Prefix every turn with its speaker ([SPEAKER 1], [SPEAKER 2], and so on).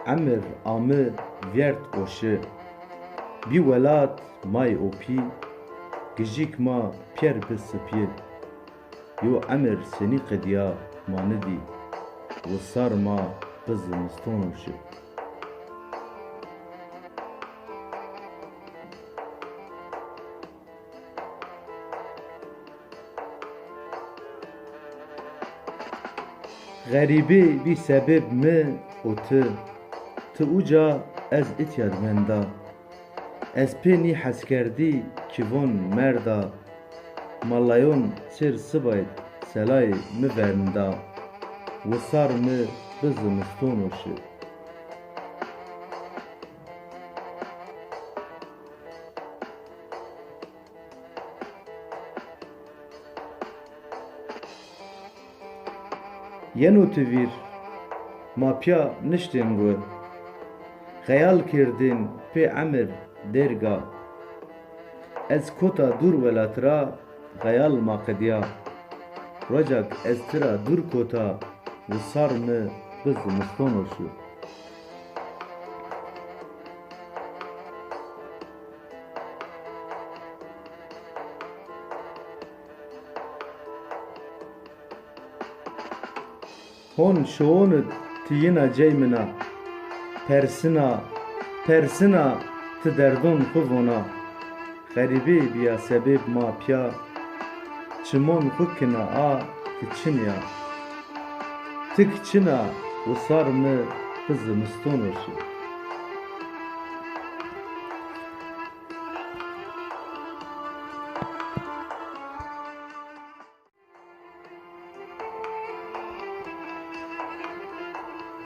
[SPEAKER 1] Emir amı vert oşu bir velat may opi gijik ma pier bisipye yo emir seni qediya manidi ve sarma bizimston oşu غریبی بی سبب می و تو اوجا از اتیاد مندا از پینی حس کردی که وان مردا مالایون سر سباید سلای می ورندا و سار می بزمستونوشی Yeno tevir mapya niştin gu Xeyal kirdin pe emir derga Ez kota dur velatra Xeyal ma qediya Racak ez tira dur kota Ve sar mı biz mustonoşu Hon şoğunu tiyina ceymina Persina ti derdon xuvona Xeribi biya sebeb ma pya Çimon xukina a ti çinya Tik çina u sar mı kızı mustonoşu